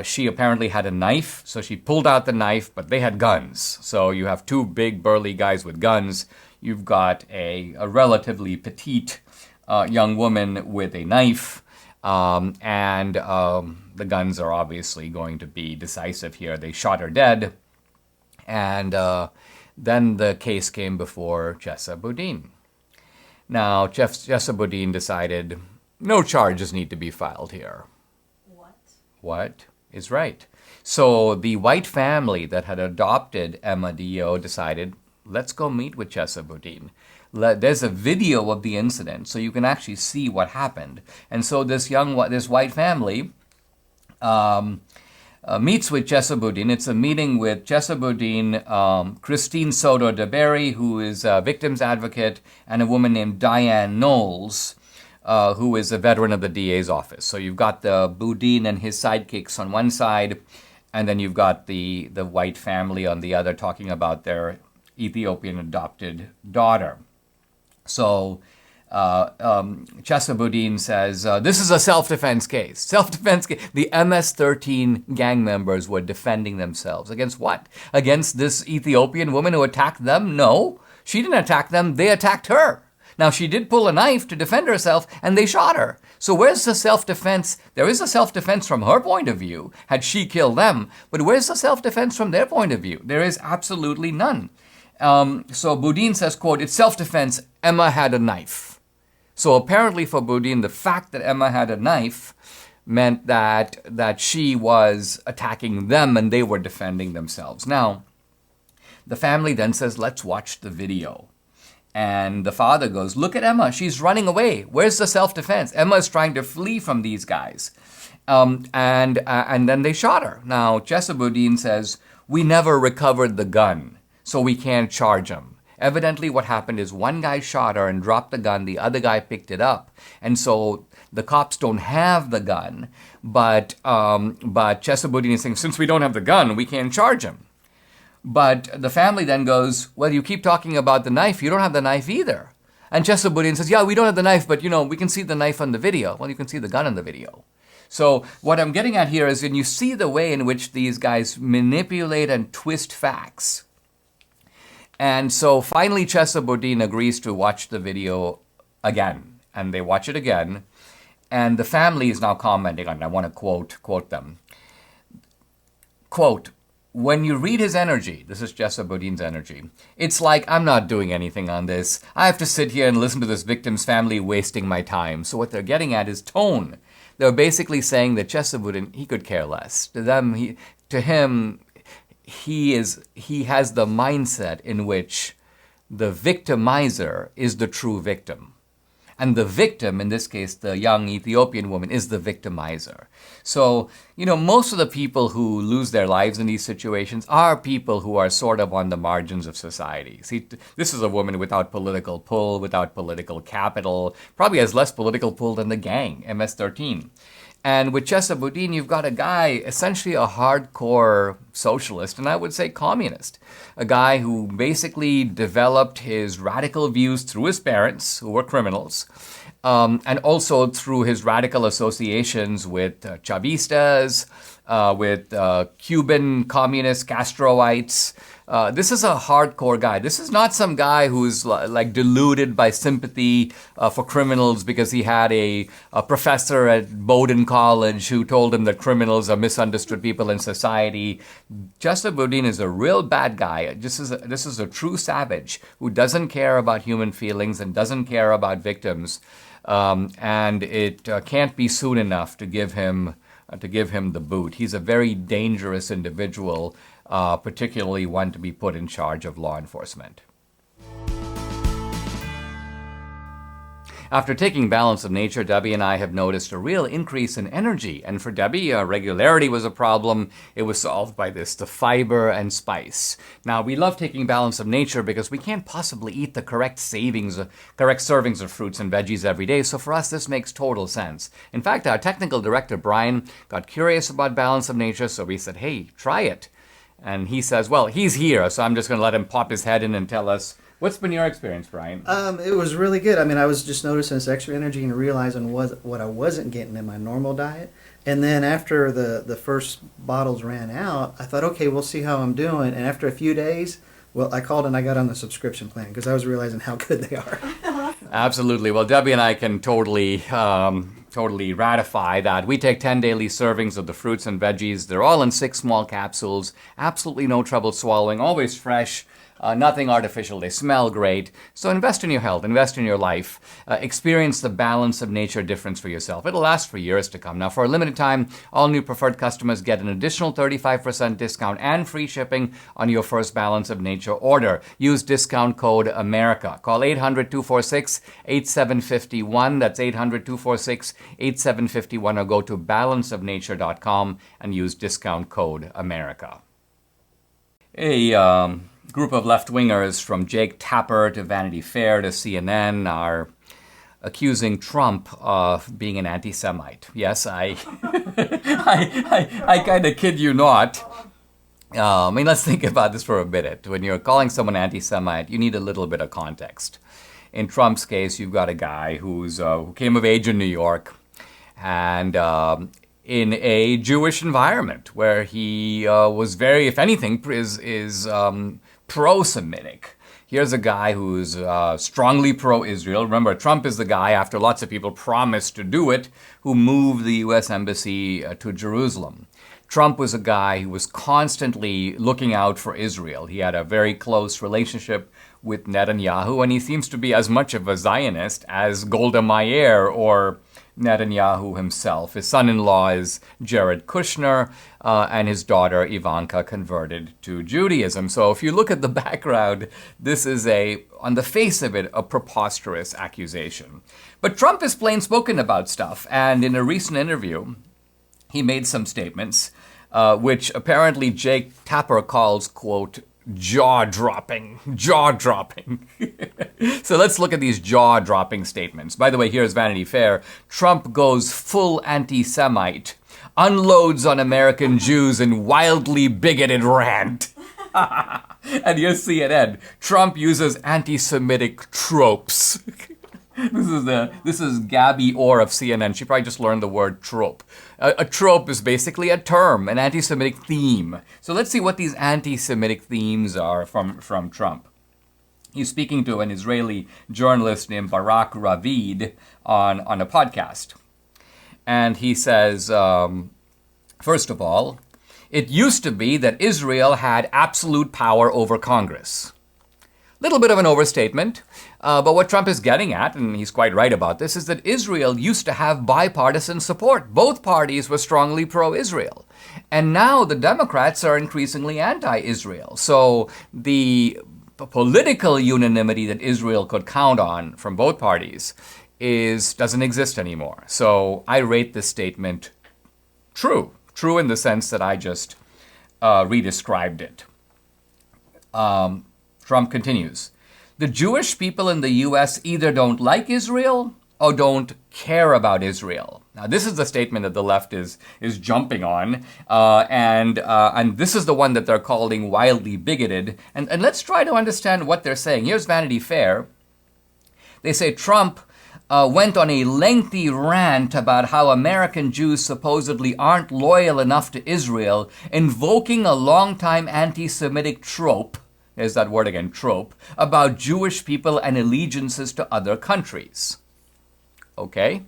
She apparently had a knife, so she pulled out the knife, but they had guns. So you have 2 big, burly guys with guns. You've got a relatively petite young woman with a knife, and the guns are obviously going to be decisive here. They shot her dead, and then the case came before Chesa Boudin. Now, Chesa Boudin decided no charges need to be filed here. What is right? So the white family that had adopted Emma Dio decided, let's go meet with Chesa Boudin. There's a video of the incident, so you can actually see what happened. And so this white family meets with Chesa Boudin. It's a meeting with Chesa Boudin, Christine Soto DeBerry, who is a victim's advocate, and a woman named Diane Knowles, who is a veteran of the DA's office. So you've got the Boudin and his sidekicks on one side, and then you've got the white family on the other talking about their Ethiopian adopted daughter. So Chesa Boudin says, this is a self-defense case. Self-defense case. The MS-13 gang members were defending themselves. Against what? Against this Ethiopian woman who attacked them? No, she didn't attack them. They attacked her. Now, she did pull a knife to defend herself, and they shot her. So where's the self-defense? There is a self-defense from her point of view, had she killed them. But where's the self-defense from their point of view? There is absolutely none. So Boudin says, quote, it's self-defense. Emma had a knife. So apparently for Boudin, the fact that Emma had a knife meant that she was attacking them and they were defending themselves. Now, the family then says, let's watch the video. And the father goes, look at Emma. She's running away. Where's the self-defense? Emma is trying to flee from these guys. And then they shot her. Now, Chesa Boudin says, we never recovered the gun, so we can't charge him. Evidently, what happened is one guy shot her and dropped the gun. The other guy picked it up. And so the cops don't have the gun. But Chesa Boudin is saying, since we don't have the gun, we can't charge him. But the family then goes, well, you keep talking about the knife. You don't have the knife either. And Chesa Boudin says, yeah, we don't have the knife, but, we can see the knife on the video. Well, you can see the gun on the video. So what I'm getting at here is when you see the way in which these guys manipulate and twist facts. And so finally, Chesa Boudin agrees to watch the video again. And they watch it again. And the family is now commenting on it. I want to quote them. Quote, when you read his energy, this is Chesa Boudin's energy, it's like, I'm not doing anything on this. I have to sit here and listen to this victim's family wasting my time. So what they're getting at is tone. They're basically saying that Chesa Boudin, he could care less. To him, he has the mindset in which the victimizer is the true victim. And the victim, in this case, the young Ethiopian woman, is the victimizer. So, most of the people who lose their lives in these situations are people who are sort of on the margins of society. See, this is a woman without political pull, without political capital, probably has less political pull than the gang, MS-13. And with Chesapeake, you've got a guy, essentially a hardcore socialist, and I would say communist. A guy who basically developed his radical views through his parents, who were criminals, and also through his radical associations with Chavistas, with Cuban communist Castroites. This is a hardcore guy. This is not some guy who's like deluded by sympathy for criminals because he had a professor at Bowdoin College who told him that criminals are misunderstood people in society. Chester Boudin is a real bad guy. This is a true savage who doesn't care about human feelings and doesn't care about victims. And it can't be soon enough to give him the boot. He's a very dangerous individual, particularly one to be put in charge of law enforcement. After taking Balance of Nature, Debbie and I have noticed a real increase in energy. And for Debbie, regularity was a problem. It was solved by the fiber and spice. Now, we love taking Balance of Nature because we can't possibly eat the correct servings of fruits and veggies every day. So for us, this makes total sense. In fact, our technical director, Brian, got curious about Balance of Nature. So we said, hey, try it. And he says, well, he's here. So I'm just going to let him pop his head in and tell us. What's been your experience, Brian? It was really good. I mean, I was just noticing this extra energy and realizing what I wasn't getting in my normal diet. And then after the first bottles ran out, I thought, okay, we'll see how I'm doing. And after a few days, well, I called and I got on the subscription plan because I was realizing how good they are. Absolutely. Well, Debbie and I can totally ratify that. We take 10 daily servings of the fruits and veggies. They're all in 6 small capsules. Absolutely no trouble swallowing. Always fresh. Nothing artificial. They smell great. So invest in your health. Invest in your life. Experience the Balance of Nature difference for yourself. It'll last for years to come. Now, for a limited time, all new preferred customers get an additional 35% discount and free shipping on your first Balance of Nature order. Use discount code AMERICA. Call 800-246-8751. That's 800-246-8751, or go to balanceofnature.com and use discount code AMERICA. A group of left-wingers from Jake Tapper to Vanity Fair to CNN are accusing Trump of being an anti-Semite. Yes, I kind of kid you not. Let's think about this for a minute. When you're calling someone anti-Semite, you need a little bit of context. In Trump's case, you've got a guy who came of age in New York and in a Jewish environment where he was very, if anything, is pro-Semitic. Here's a guy who's strongly pro-Israel. Remember, Trump is the guy, after lots of people promised to do it, who moved the U.S. Embassy to Jerusalem. Trump was a guy who was constantly looking out for Israel. He had a very close relationship with Netanyahu, and he seems to be as much of a Zionist as Golda Meir or Netanyahu himself. His son-in-law is Jared Kushner, and his daughter Ivanka converted to Judaism. So if you look at the background, this is on the face of it, a preposterous accusation. But Trump is plain spoken about stuff, and in a recent interview, he made some statements, which apparently Jake Tapper calls, quote, jaw-dropping. So let's look at these jaw-dropping statements. By the way, here's Vanity Fair. Trump goes full anti-Semite, unloads on American Jews in wildly bigoted rant. And here's CNN. Trump uses anti-Semitic tropes. This is Gabby Orr of CNN. She probably just learned the word trope. A trope is basically a term, an anti-Semitic theme. So let's see what these anti-Semitic themes are from Trump. He's speaking to an Israeli journalist named Barak Ravid on a podcast. And he says, first of all, it used to be that Israel had absolute power over Congress. Little bit of an overstatement, but what Trump is getting at, and he's quite right about this, is that Israel used to have bipartisan support. Both parties were strongly pro-Israel. And now the Democrats are increasingly anti-Israel. So the political unanimity that Israel could count on from both parties doesn't exist anymore. So I rate this statement true. True in the sense that I just re-described it. Trump continues. The Jewish people in the U.S. either don't like Israel or don't care about Israel. Now, this is the statement that the left is jumping on, and this is the one that they're calling wildly bigoted. And let's try to understand what they're saying. Here's Vanity Fair. They say Trump went on a lengthy rant about how American Jews supposedly aren't loyal enough to Israel, invoking a longtime anti-Semitic trope, there's that word again, trope, about Jewish people and allegiances to other countries. Okay?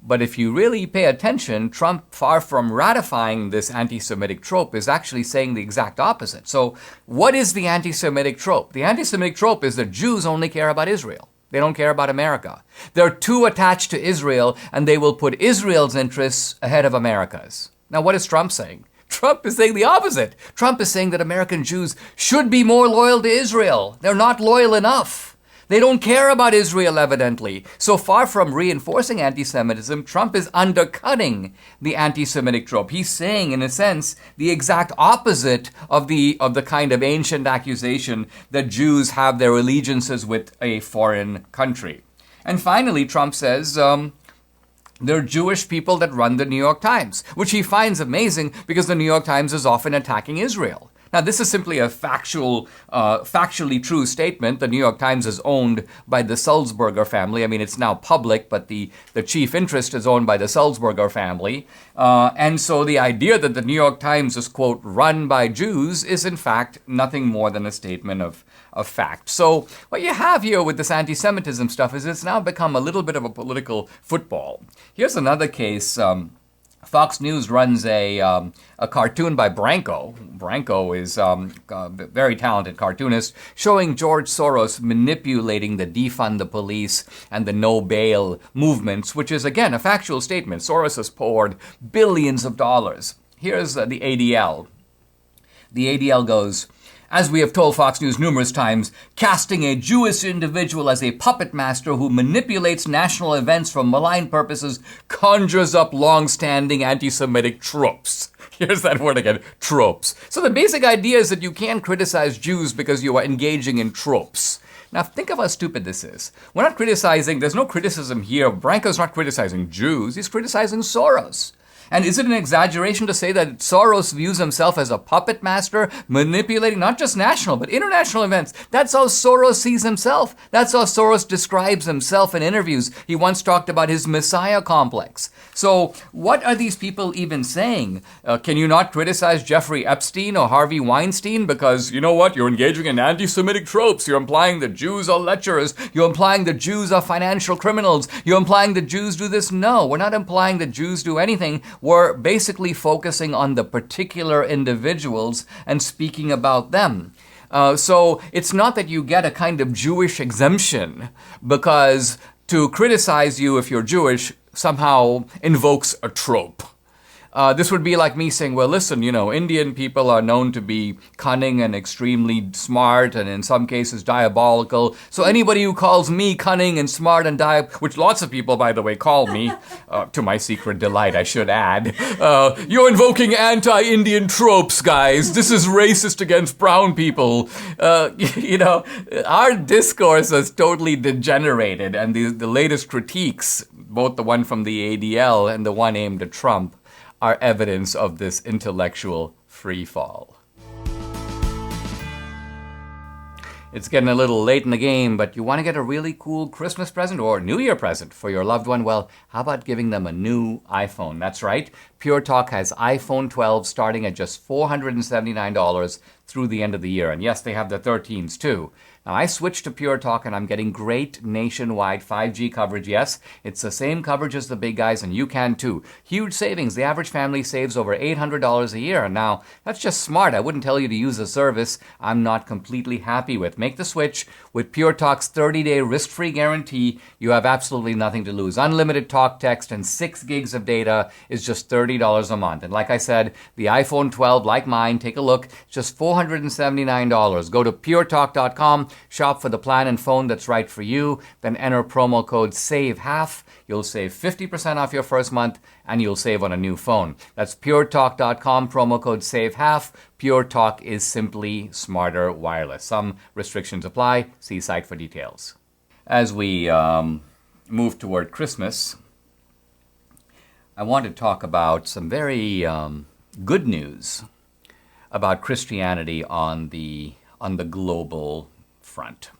But if you really pay attention, Trump, far from ratifying this anti-Semitic trope, is actually saying the exact opposite. So what is the anti-Semitic trope? The anti-Semitic trope is that Jews only care about Israel. They don't care about America. They're too attached to Israel, and they will put Israel's interests ahead of America's. Now, what is Trump saying? Trump is saying the opposite. Trump is saying that American Jews should be more loyal to Israel. They're not loyal enough. They don't care about Israel, evidently. So far from reinforcing anti-Semitism, Trump is undercutting the anti-Semitic trope. He's saying, in a sense, the exact opposite of the kind of ancient accusation that Jews have their allegiances with a foreign country. And finally, Trump says there are Jewish people that run the New York Times, which he finds amazing because the New York Times is often attacking Israel. Now, this is simply a factually true statement. The New York Times is owned by the Sulzberger family. I mean, it's now public, but the chief interest is owned by the Sulzberger family. And so the idea that the New York Times is, quote, run by Jews is, in fact, nothing more than a statement of fact. So what you have here with this anti-Semitism stuff is it's now become a little bit of a political football. Here's another case. Fox News runs a cartoon by Branko. Branko is a very talented cartoonist, showing George Soros manipulating the defund the police and the no bail movements, which is, again, a factual statement. Soros has poured billions of dollars. Here's the ADL. The ADL goes, as we have told Fox News numerous times, casting a Jewish individual as a puppet master who manipulates national events for malign purposes conjures up long-standing anti-Semitic tropes. Here's that word again, tropes. So the basic idea is that you can't criticize Jews because you are engaging in tropes. Now think of how stupid this is. We're not criticizing, there's no criticism here. Branko's not criticizing Jews, he's criticizing Soros. And is it an exaggeration to say that Soros views himself as a puppet master, manipulating not just national, but international events? That's how Soros sees himself. That's how Soros describes himself in interviews. He once talked about his messiah complex. So what are these people even saying? Can you not criticize Jeffrey Epstein or Harvey Weinstein because, you know what, you're engaging in anti-Semitic tropes. You're implying that Jews are lecherous. You're implying that Jews are financial criminals. You're implying that Jews do this. No, we're not implying that Jews do anything. We're basically focusing on the particular individuals and speaking about them. So it's not that you get a kind of Jewish exemption because to criticize you if you're Jewish somehow invokes a trope. This would be like me saying, well, listen, you know, Indian people are known to be cunning and extremely smart and in some cases diabolical. So anybody who calls me cunning and smart and which lots of people, by the way, call me, to my secret delight, I should add, you're invoking anti-Indian tropes, guys. This is racist against brown people. You know, our discourse has totally degenerated, and the latest critiques, both the one from the ADL and the one aimed at Trump, are evidence of this intellectual freefall. It's getting a little late in the game, but you want to get a really cool Christmas present or New Year present for your loved one? Well, how about giving them a new iPhone? That's right. Pure Talk has iPhone 12 starting at just $479 through the end of the year. And yes, they have the 13s too. Now, I switched to Pure Talk and I'm getting great nationwide 5G coverage. Yes, it's the same coverage as the big guys and you can too. Huge savings. The average family saves over $800 a year. Now, that's just smart. I wouldn't tell you to use a service I'm not completely happy with. Make the switch. With Pure Talk's 30-day risk-free guarantee, you have absolutely nothing to lose. Unlimited talk, text, and 6 gigs of data is just $30 a month. And like I said, the iPhone 12, like mine, take a look, just $479 $479. Go to puretalk.com, shop for the plan and phone that's right for you, then enter promo code SAVEHALF. You'll save 50% off your first month, and you'll save on a new phone. That's puretalk.com, promo code SAVEHALF. Pure Talk is simply smarter wireless. Some restrictions apply. See site for details. As we move toward Christmas, I want to talk about some very good news about Christianity on the global front.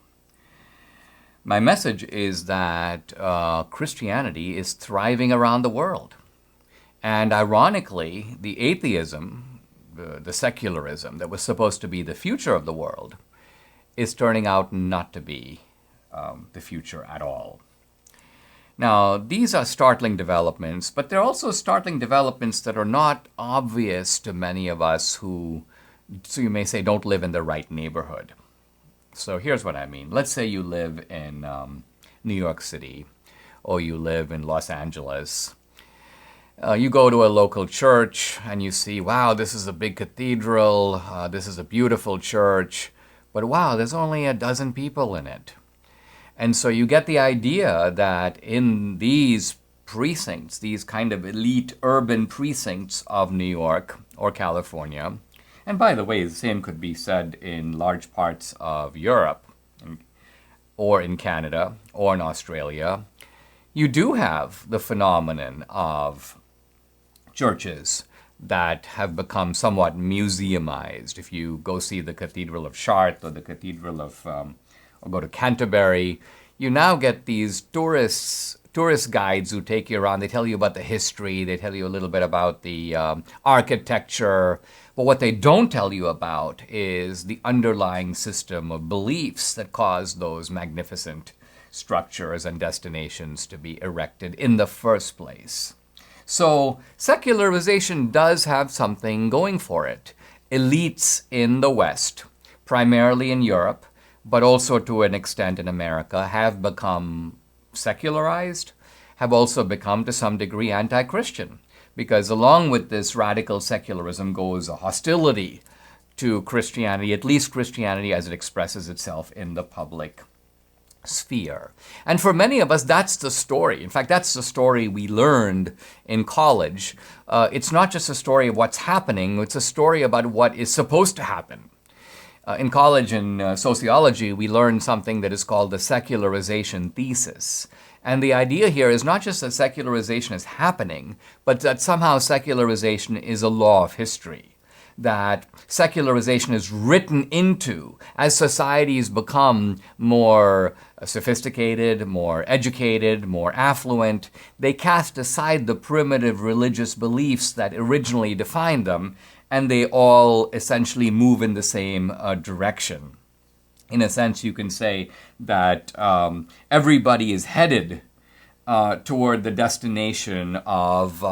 My message is that Christianity is thriving around the world. And ironically, the atheism, the secularism that was supposed to be the future of the world, is turning out not to be the future at all. Now, these are startling developments, but they're also startling developments that are not obvious to many of us who, so you may say, don't live in the right neighborhood. So here's what I mean. Let's say you live in New York City, or you live in Los Angeles. You go to a local church and you see, wow, this is a big cathedral, this is a beautiful church, but wow, there's only a dozen people in it. And so you get the idea that in these precincts, these kind of elite urban precincts of New York or California, and by the way, the same could be said in large parts of Europe, or in Canada, or in Australia, you do have the phenomenon of churches that have become somewhat museumized. If you go see the Cathedral of Chartres or the Cathedral of, or go to Canterbury, you now get these tourist guides who take you around. They tell you about the history, they tell you a little bit about the architecture, but what they don't tell you about is the underlying system of beliefs that caused those magnificent structures and destinations to be erected in the first place. So secularization does have something going for it. Elites in the West, primarily in Europe, but also to an extent in America, have become secularized, have also become to some degree anti-Christian, because along with this radical secularism goes a hostility to Christianity, at least Christianity as it expresses itself in the public sphere. And for many of us, that's the story. In fact, that's the story we learned in college. It's not just a story of what's happening, it's a story about what is supposed to happen. In college, in sociology, we learned something that is called the Secularization Thesis. And the idea here is not just that secularization is happening, but that somehow secularization is a law of history. That secularization is written into, as societies become more sophisticated, more educated, more affluent, they cast aside the primitive religious beliefs that originally defined them, and they all essentially move in the same direction. In a sense, you can say that everybody is headed toward the destination of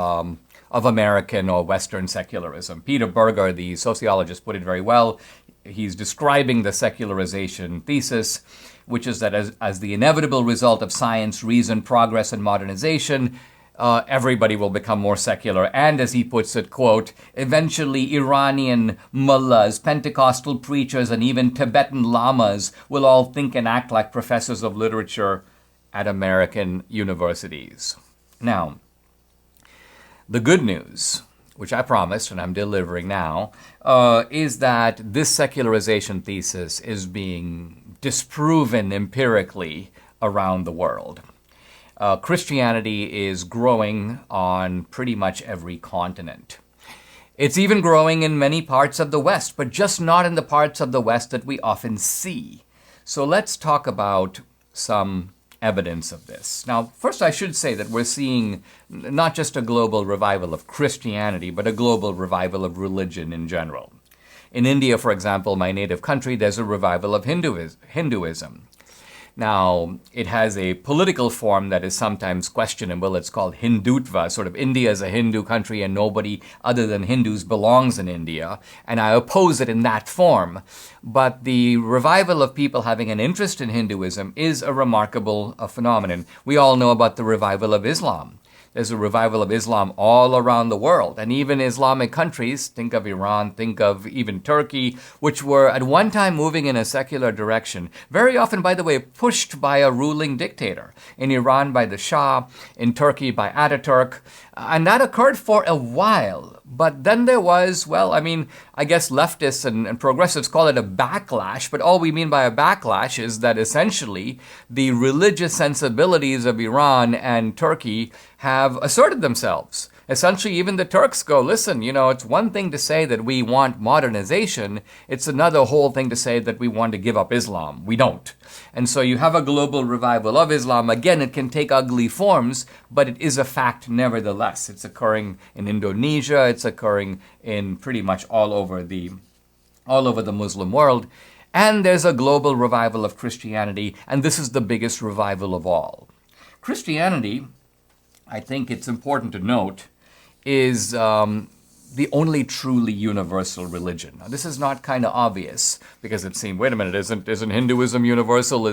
American or Western secularism. Peter Berger, the sociologist, put it very well. He's describing the secularization thesis, which is that as the inevitable result of science, reason, progress, and modernization, everybody will become more secular. And as he puts it, quote, eventually Iranian mullahs, Pentecostal preachers, and even Tibetan lamas will all think and act like professors of literature at American universities. Now, the good news, which I promised and I'm delivering now, is that this secularization thesis is being disproven empirically around the world. Christianity is growing on pretty much every continent. It's even growing in many parts of the West, but just not in the parts of the West that we often see. So let's talk about some evidence of this. Now, first I should say that we're seeing not just a global revival of Christianity, but a global revival of religion in general. In India, for example, my native country, there's a revival of Hinduism. Now, it has a political form that is sometimes questionable. It's called Hindutva, sort of India is a Hindu country and nobody other than Hindus belongs in India. And I oppose it in that form. But the revival of people having an interest in Hinduism is a remarkable phenomenon. We all know about the revival of Islam. There's a revival of Islam all around the world. And even Islamic countries, think of Iran, think of even Turkey, which were at one time moving in a secular direction, very often, by the way, pushed by a ruling dictator. In Iran by the Shah, in Turkey by Ataturk. And that occurred for a while. But then there was, I guess leftists and progressives call it a backlash. But all we mean by a backlash is that essentially the religious sensibilities of Iran and Turkey have asserted themselves. Essentially, even the Turks go, listen, it's one thing to say that we want modernization. It's another whole thing to say that we want to give up Islam. We don't. And so you have a global revival of Islam. Again, it can take ugly forms, but it is a fact nevertheless. It's occurring in Indonesia. It's occurring in pretty much all over the Muslim world. And there's a global revival of Christianity, and this is the biggest revival of all. Christianity, I think it's important to note, is the only truly universal religion. Now, this is not kind of obvious because it seemed, wait a minute, isn't Hinduism universal?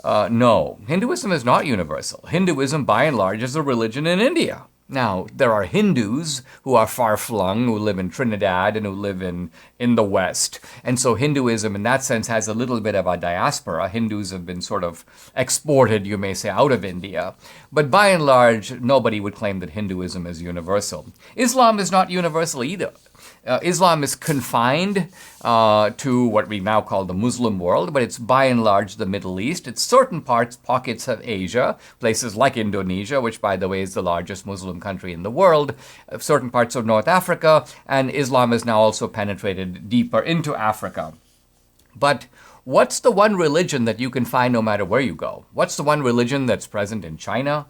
No, Hinduism is not universal. Hinduism, by and large, is a religion in India. Now, there are Hindus who are far-flung, who live in Trinidad and who live in the West. And so Hinduism, in that sense, has a little bit of a diaspora. Hindus have been sort of exported, you may say, out of India. But by and large, nobody would claim that Hinduism is universal. Islam is not universal either. Islam is confined to what we now call the Muslim world, but it's by and large the Middle East. It's certain pockets of Asia, places like Indonesia, which, by the way, is the largest Muslim country in the world, certain parts of North Africa, and Islam has now also penetrated deeper into Africa. But what's the one religion that you can find no matter where you go? What's the one religion that's present in China?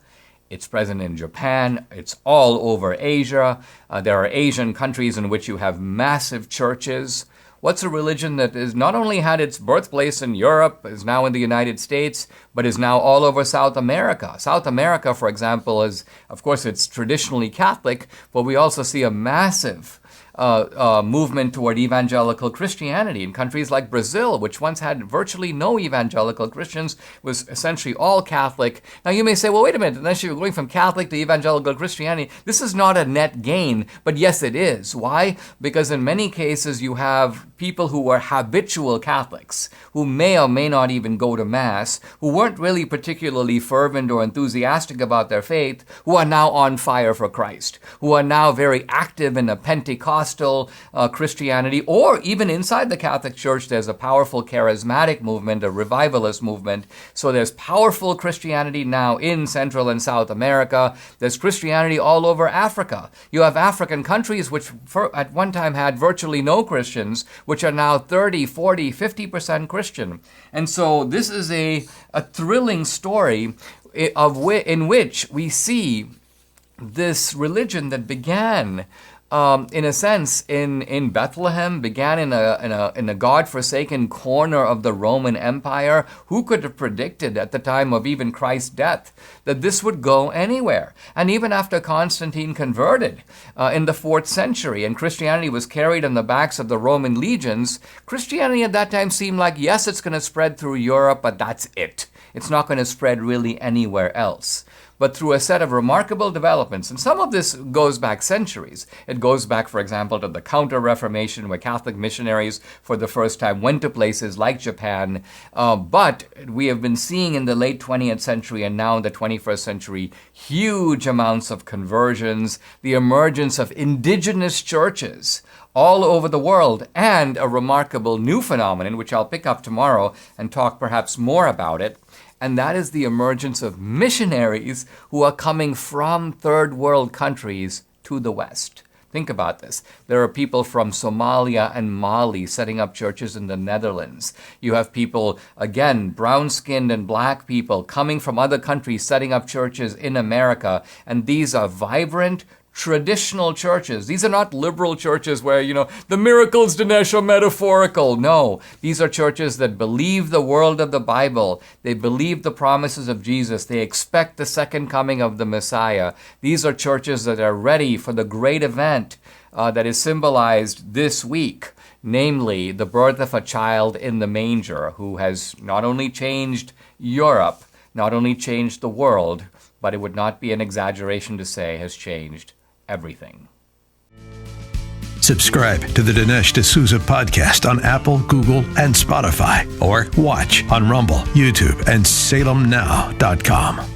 It's present in Japan. It's all over Asia. There are Asian countries in which you have massive churches. What's a religion that has not only had its birthplace in Europe, is now in the United States, but is now all over South America? South America, for example, is, of course, it's traditionally Catholic, but we also see a massive movement toward evangelical Christianity in countries like Brazil, which once had virtually no evangelical Christians, was essentially all Catholic. Now you may say, well, wait a minute, unless you're going from Catholic to evangelical Christianity, this is not a net gain, but yes, it is. Why? Because in many cases you have people who were habitual Catholics, who may or may not even go to Mass, who weren't really particularly fervent or enthusiastic about their faith, who are now on fire for Christ, who are now very active in a Pentecostal Christianity, or even inside the Catholic Church, there's a powerful charismatic movement, a revivalist movement. So there's powerful Christianity now in Central and South America. There's Christianity all over Africa. You have African countries which at one time had virtually no Christians, which are now 30, 40, 50% Christian. And so this is a thrilling story in which we see this religion that began in a sense, in Bethlehem, began in a God-forsaken corner of the Roman Empire. Who could have predicted at the time of even Christ's death that this would go anywhere? And even after Constantine converted in the 4th century and Christianity was carried on the backs of the Roman legions, Christianity at that time seemed like, yes, it's going to spread through Europe, but that's it. It's not going to spread really anywhere else. But through a set of remarkable developments, and some of this goes back centuries. It goes back, for example, to the Counter-Reformation, where Catholic missionaries for the first time went to places like Japan. But we have been seeing in the late 20th century and now in the 21st century huge amounts of conversions, the emergence of indigenous churches all over the world, and a remarkable new phenomenon, which I'll pick up tomorrow and talk perhaps more about it. And that is the emergence of missionaries who are coming from third world countries to the West. Think about this. There are people from Somalia and Mali setting up churches in the Netherlands. You have people, again, brown-skinned and black people coming from other countries setting up churches in America. And these are vibrant, traditional churches. These are not liberal churches where, the miracles, Dinesh, are metaphorical. No, these are churches that believe the world of the Bible. They believe the promises of Jesus. They expect the second coming of the Messiah. These are churches that are ready for the great event that is symbolized this week, namely the birth of a child in the manger who has not only changed Europe, not only changed the world, but it would not be an exaggeration to say has changed everything. Subscribe to the Dinesh D'Souza podcast on Apple, Google, and Spotify, or watch on Rumble, YouTube, and SalemNow.com.